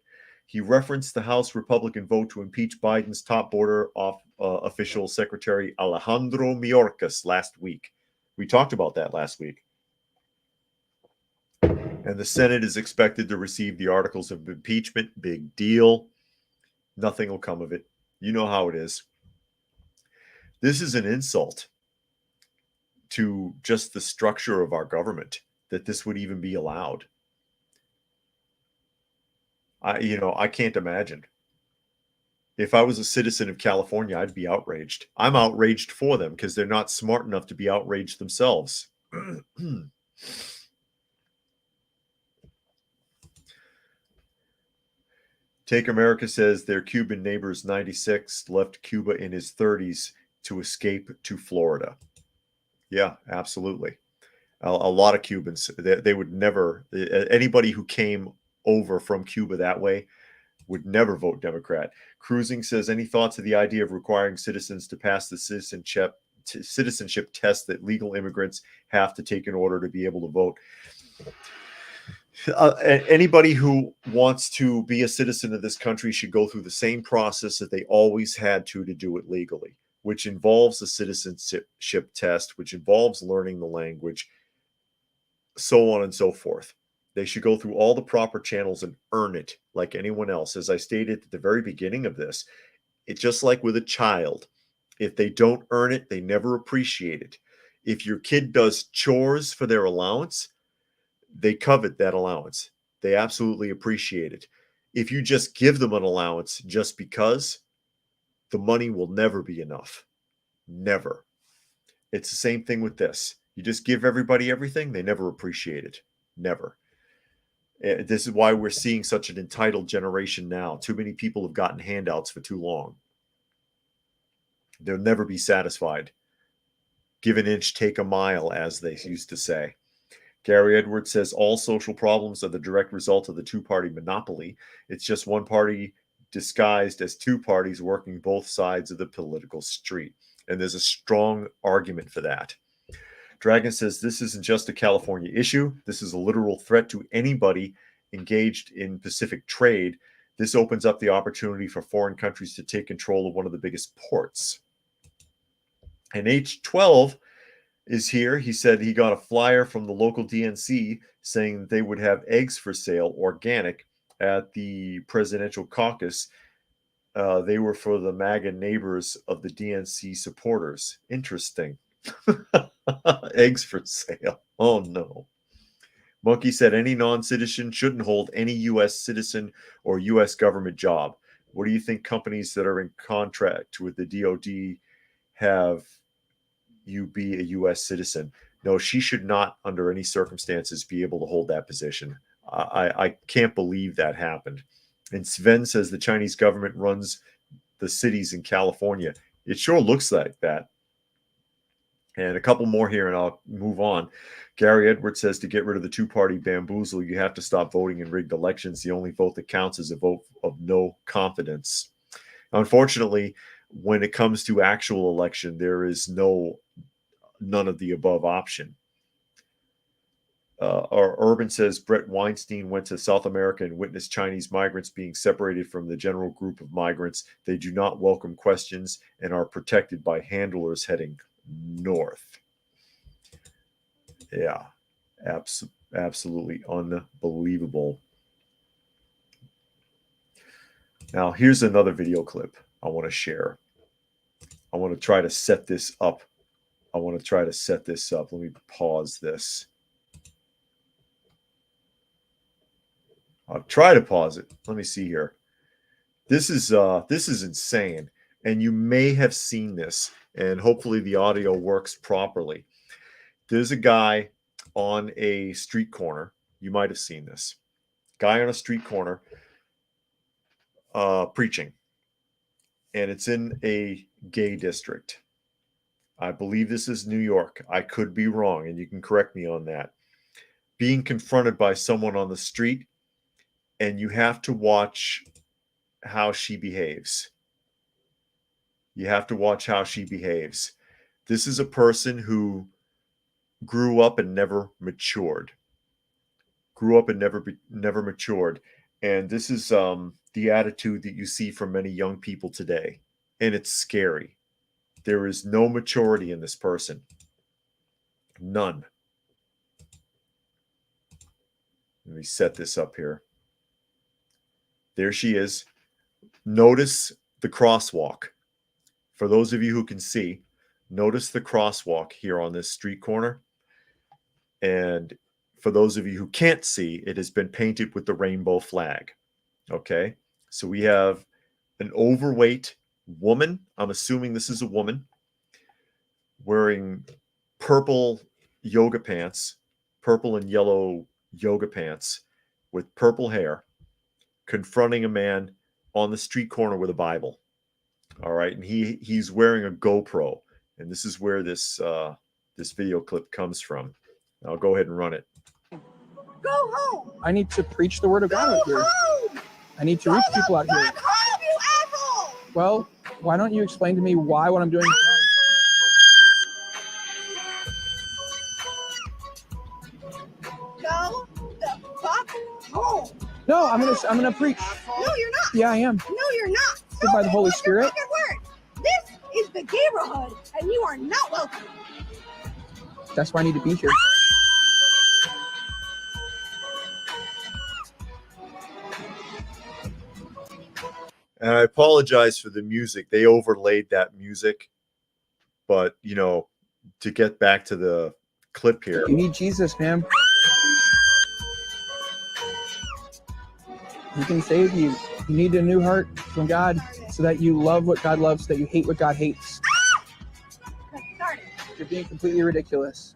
He referenced the House Republican vote to impeach Biden's top border official, Secretary Alejandro Mayorkas, last week. We talked about that last week. And the Senate is expected to receive the articles of impeachment. Big deal. Nothing will come of it. You know how it is. This is an insult to just the structure of our government, that this would even be allowed. I can't imagine. If I was a citizen of California, I'd be outraged. I'm outraged for them because they're not smart enough to be outraged themselves. Take America says their Cuban neighbor's 96 left Cuba in his 30s to escape to Florida. Yeah, absolutely. A lot of Cubans, they would never, anybody who came over from Cuba that way would never vote Democrat. Cruising says, any thoughts of the idea of requiring citizens to pass the citizenship test that legal immigrants have to take in order to be able to vote? Anybody who wants to be a citizen of this country should go through the same process that they always had to do it legally, which involves a citizenship test, which involves learning the language, so on and so forth. They should go through all the proper channels and earn it like anyone else. As I stated at the very beginning of this, it's just like with a child. If they don't earn it, they never appreciate it. If your kid does chores for their allowance, they covet that allowance. They absolutely appreciate it. If you just give them an allowance just because, the money will never be enough. Never. It's the same thing with this. You just give everybody everything, they never appreciate it. Never. This is why we're seeing such an entitled generation now. Too many people have gotten handouts for too long. They'll never be satisfied. Give an inch, take a mile, as they used to say. Gary Edwards says all social problems are the direct result of the two-party monopoly. It's just one party disguised as two parties working both sides of the political street. And there's a strong argument for that. Dragon says this isn't just a California issue. This is a literal threat to anybody engaged in Pacific trade. This opens up the opportunity for foreign countries to take control of one of the biggest ports. And H12 is here. He said he got a flyer from the local DNC saying that they would have eggs for sale, organic, at the presidential caucus. They were for the MAGA neighbors of the DNC supporters. Interesting. Eggs for sale. Oh, no. Monkey said any non-citizen shouldn't hold any U.S. citizen or U.S. government job. What do you think companies that are in contract with the DOD have you be a U.S. citizen? No, she should not, under any circumstances, be able to hold that position. I can't believe that happened. And Sven says the Chinese government runs the cities in California. It sure looks like that. And a couple more here, and I'll move on. Gary Edwards says to get rid of the two-party bamboozle, you have to stop voting in rigged elections. The only vote that counts is a vote of no confidence. Unfortunately, when it comes to actual election, there is none of the above option. Our Urban says Brett Weinstein went to South America and witnessed Chinese migrants being separated from the general group of migrants. They do not welcome questions and are protected by handlers heading north. Yeah, absolutely unbelievable. Now, here's another video clip I want to share. I want to try to set this up. Let me pause this. I'll try to pause it. Let me see here. This is insane, and you may have seen this, and hopefully the audio works properly. There's a guy on a street corner. You might have seen this. Guy on a street corner preaching, and it's in a gay district. I believe this is New York. I could be wrong, and you can correct me on that. Being confronted by someone on the street, and you have to watch how she behaves. You have to watch how she behaves. This is a person who grew up and never matured. Never matured. And this is the attitude that you see from many young people today. And it's scary. There is no maturity in this person. None. Let me set this up here. There she is. Notice the crosswalk. For those of you who can see, notice the crosswalk here on this street corner. And for those of you who can't see, it has been painted with the rainbow flag. Okay? So we have an overweight woman. I'm assuming this is a woman wearing purple yoga pants, purple and yellow yoga pants with purple hair, confronting a man on the street corner with a Bible. All right, and he's wearing a GoPro, and this is where this video clip comes from. I'll go ahead and run it. Go home. I need to preach the word of God out here. Home. I need to reach people out here. Home, you asshole. Well, why don't you explain to me why what I'm doing is wrong? Go the fuck home. No, I'm gonna preach. No, you're not. Yeah, I am. No, you're not. Led by the Holy Spirit. Word. This is the neighborhood, and you are not welcome. That's why I need to be here. And I apologize for the music. They overlaid that music. But, you know, to get back to the clip here. You need Jesus, man. He can save you. You need a new heart from God so that you love what God loves, so that you hate what God hates. You're being completely ridiculous.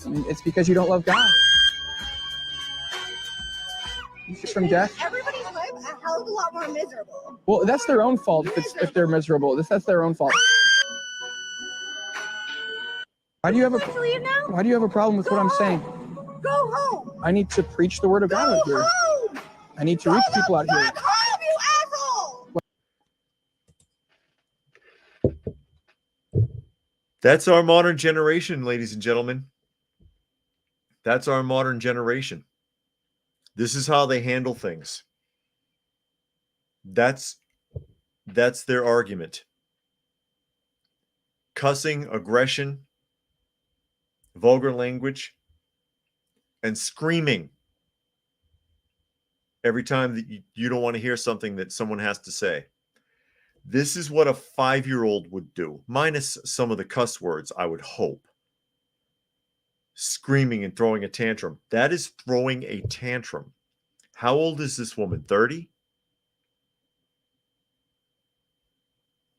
And it's because you don't love God. It's from death. Everybody's life a hell of a lot more miserable. Well, that's their own fault if they're miserable. That's their own fault. Why do you have a problem with what I'm saying? Go home. I need to preach the word of God out here. Home. I need to reach people out here. Back home, you asshole. That's our modern generation, ladies and gentlemen. That's our modern generation. This is how they handle things. That's their argument. Cussing, aggression, vulgar language, and screaming every time that you don't want to hear something that someone has to say. This is what a 5-year-old would do, minus some of the cuss words, I would hope. Screaming and throwing a tantrum. That is throwing a tantrum. How old is this woman? 30?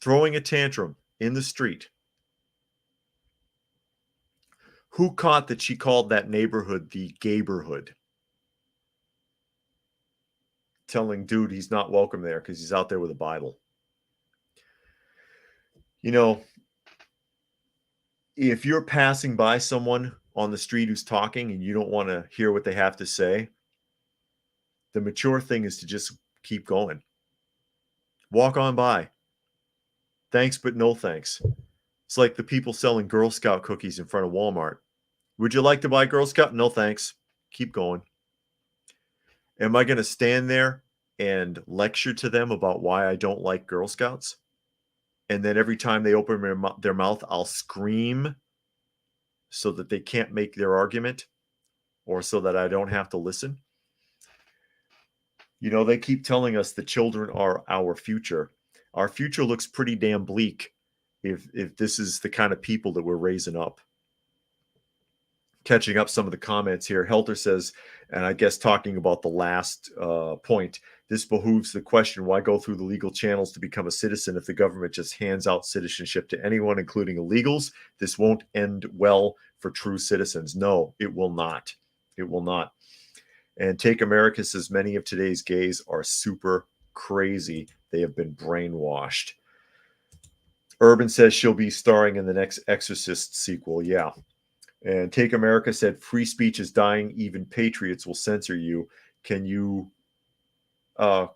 Throwing a tantrum in the street. Who caught that she called that neighborhood the gayborhood? Telling dude he's not welcome there because he's out there with a Bible. You know, if you're passing by someone on the street who's talking and you don't want to hear what they have to say, the mature thing is to just keep going. Walk on by. Thanks, but no thanks. It's like the people selling Girl Scout cookies in front of Walmart. Would you like to buy Girl Scout? No, thanks. Keep going. Am I going to stand there and lecture to them about why I don't like Girl Scouts? And then every time they open their mouth, I'll scream so that they can't make their argument or so that I don't have to listen? You know, they keep telling us the children are our future. Our future looks pretty damn bleak if this is the kind of people that we're raising up. Catching up some of the comments here, Helter says, and I guess talking about the last point, this behooves the question, why go through the legal channels to become a citizen if the government just hands out citizenship to anyone, including illegals? This won't end well for true citizens. No, it will not. It will not. And Take America says many of today's gays are super crazy. They have been brainwashed. Urban says she'll be starring in the next Exorcist sequel. Yeah. And Take America said free speech is dying. Even patriots will censor you. Can you call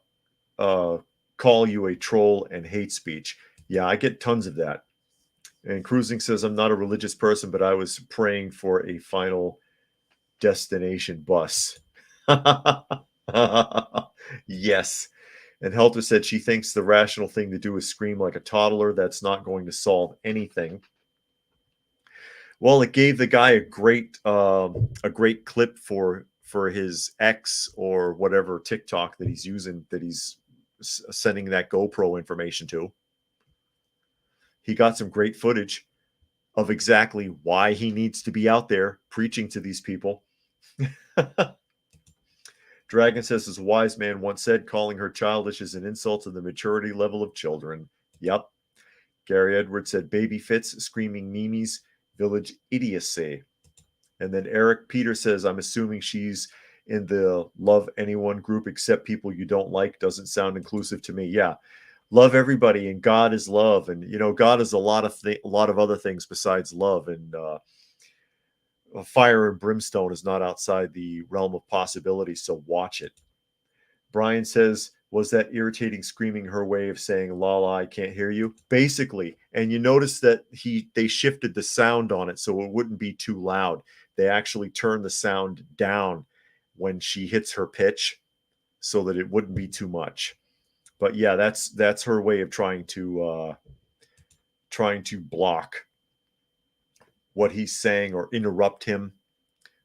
you a troll and hate speech? Yeah, I get tons of that. And Cruising says, I'm not a religious person, but I was praying for a Final Destination bus. Yes. And Helter said she thinks the rational thing to do is scream like a toddler. That's not going to solve anything. Well, it gave the guy a great clip for his X or whatever TikTok that he's using, that he's sending that GoPro information to. He got some great footage of exactly why he needs to be out there preaching to these people. Dragon says, as a wise man once said, calling her childish is an insult to the maturity level of children. Yep. Gary Edwards said, baby fits, screaming memes, village idiocy. And then Eric Peter says, I'm assuming she's in the love anyone group except people you don't like. Doesn't sound inclusive to me. Yeah. Love everybody, and God is love. And, you know, God is a lot of other things besides love. And fire and brimstone is not outside the realm of possibility, so watch it. Brian says, was that irritating screaming her way of saying, Lala, I can't hear you? Basically. And you notice that they shifted the sound on it so it wouldn't be too loud. They actually turned the sound down when she hits her pitch so that it wouldn't be too much. But yeah, that's her way of trying to block what he's saying or interrupt him,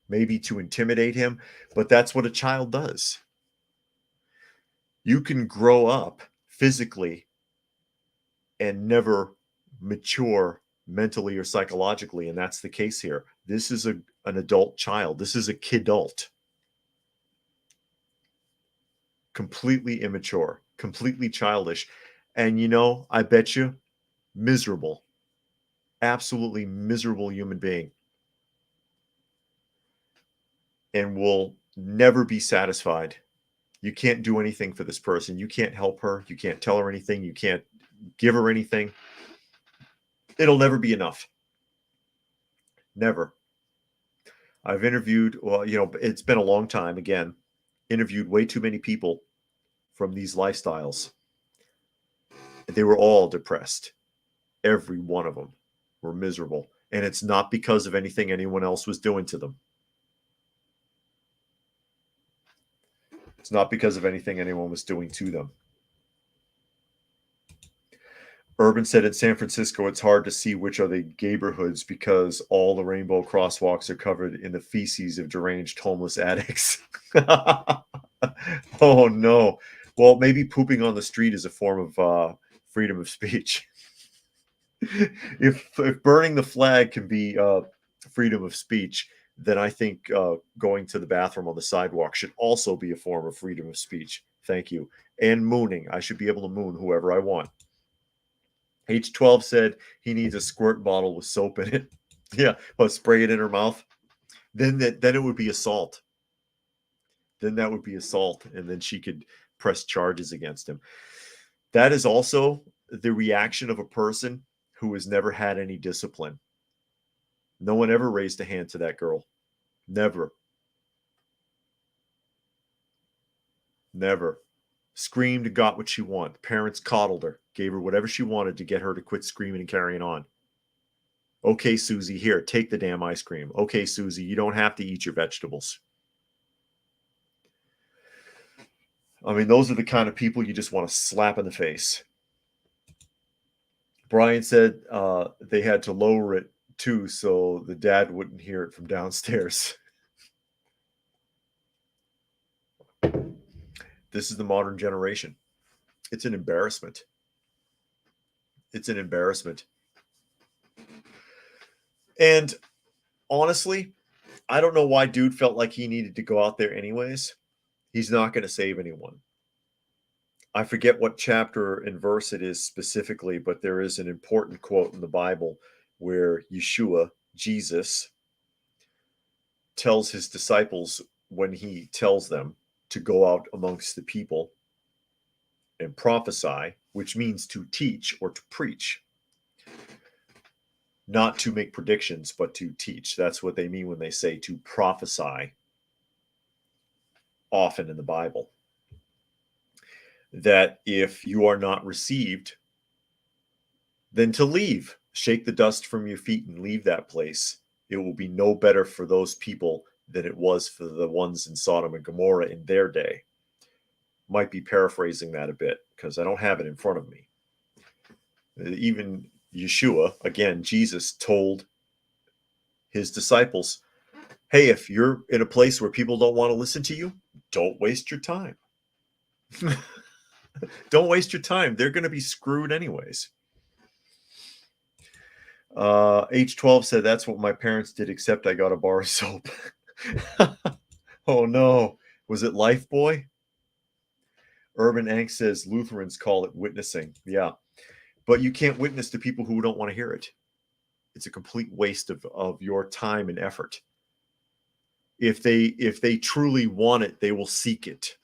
maybe to intimidate him. But that's what a child does. You can grow up physically and never mature mentally or psychologically, and that's the case here. This is an adult child. This is a kidult. Completely immature, completely childish. And I bet you, miserable. Absolutely miserable human being. And will never be satisfied. You can't do anything for this person. You can't help her. You can't tell her anything. You can't give her anything. It'll never be enough. Never. I've interviewed, it's been a long time, again, interviewed way too many people from these lifestyles. They were all depressed. Every one of them were miserable. And it's not because of anything anyone else was doing to them. It's not because of anything anyone was doing to them. Urban said in San Francisco, it's hard to see which are the neighborhoods because all the rainbow crosswalks are covered in the feces of deranged homeless addicts. Oh, no. Well, maybe pooping on the street is a form of freedom of speech. If burning the flag can be freedom of speech, then I think going to the bathroom on the sidewalk should also be a form of freedom of speech. Thank you. And mooning. I should be able to moon whoever I want. H12 said he needs a squirt bottle with soap in it. Yeah, but spray it in her mouth. Then it would be assault. Then that would be assault, and then she could press charges against him. That is also the reaction of a person who has never had any discipline. No one ever raised a hand to that girl. Never. Never. Screamed, got what she wanted. Parents coddled her, gave her whatever she wanted to get her to quit screaming and carrying on. Okay, Susie, here, take the damn ice cream. Okay, Susie, you don't have to eat your vegetables. I mean, those are the kind of people you just want to slap in the face. Brian said they had to lower it too so the dad wouldn't hear it from downstairs. This is the modern generation. It's an embarrassment. It's an embarrassment. And honestly, I don't know why dude felt like he needed to go out there anyways. He's not going to save anyone. I forget what chapter and verse it is specifically, but there is an important quote in the Bible where Yeshua, Jesus, tells his disciples when he tells them to go out amongst the people and prophesy, which means to teach or to preach. Not to make predictions, but to teach. That's what they mean when they say to prophesy often in the Bible. That if you are not received, then to leave. Shake the dust from your feet and leave that place. It will be no better for those people than it was for the ones in Sodom and Gomorrah in their day. Might be paraphrasing that a bit because I don't have it in front of me. Even Yeshua, again, Jesus told his disciples, hey, if you're in a place where people don't want to listen to you, don't waste your time. Don't waste your time. They're going to be screwed anyways. H12 said, that's what my parents did, except I got a bar of soap. Oh, no. Was it Lifebuoy? Urban Angst says, Lutherans call it witnessing. Yeah. But you can't witness to people who don't want to hear it. It's a complete waste of your time and effort. If they truly want it, they will seek it.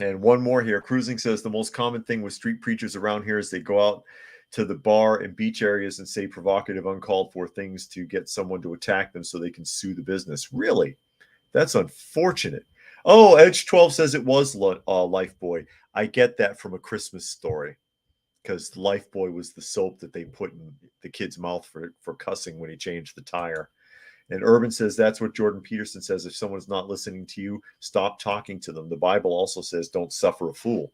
And one more here. Cruising says the most common thing with street preachers around here is they go out to the bar and beach areas and say provocative, uncalled for things to get someone to attack them so they can sue the business. Really? That's unfortunate. Oh, Edge 12 says it was Lifebuoy. I get that from A Christmas Story because Lifebuoy was the soap that they put in the kid's mouth for cussing when he changed the tire. And Urban says that's what Jordan Peterson says. If someone's not listening to you, stop talking to them. The Bible also says don't suffer a fool.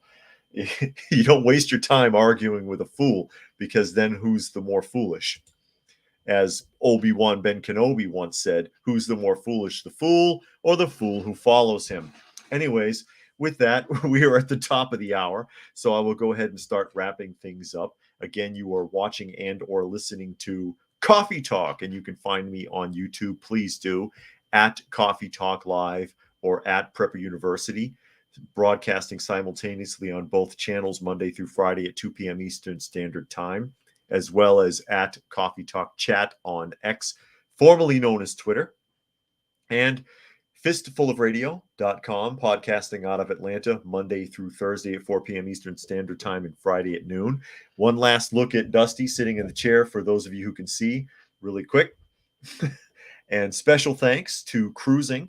You don't waste your time arguing with a fool, because then who's the more foolish? As Obi-Wan Ben Kenobi once said, who's the more foolish, the fool or the fool who follows him? Anyways, with that, we are at the top of the hour, so I will go ahead and start wrapping things up. Again, you are watching and or listening to Coffee Talk, and you can find me on YouTube. Please do, at Coffee Talk Live or at Prepper University, broadcasting simultaneously on both channels Monday through Friday at 2 p.m. Eastern Standard Time, as well as at Coffee Talk Chat on X, formerly known as Twitter, and fistfulofradio.com, podcasting out of Atlanta Monday through Thursday at 4 p.m. Eastern Standard Time and Friday at noon. One last look at Dusty sitting in the chair for those of you who can see really quick. And special thanks to Cruising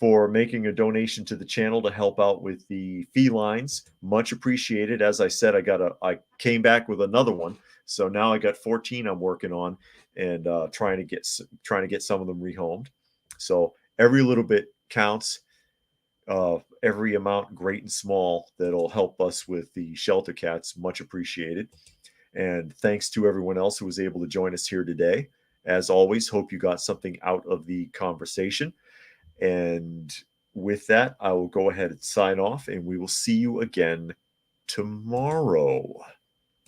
for making a donation to the channel to help out with the felines. Much appreciated. As I said, I came back with another one, so now I got 14 I'm working on, and trying to get some of them rehomed. So every little bit counts. Every amount, great and small, that'll help us with the shelter cats. Much appreciated. And thanks to everyone else who was able to join us here today. As always, hope you got something out of the conversation. And with that, I will go ahead and sign off, and we will see you again tomorrow.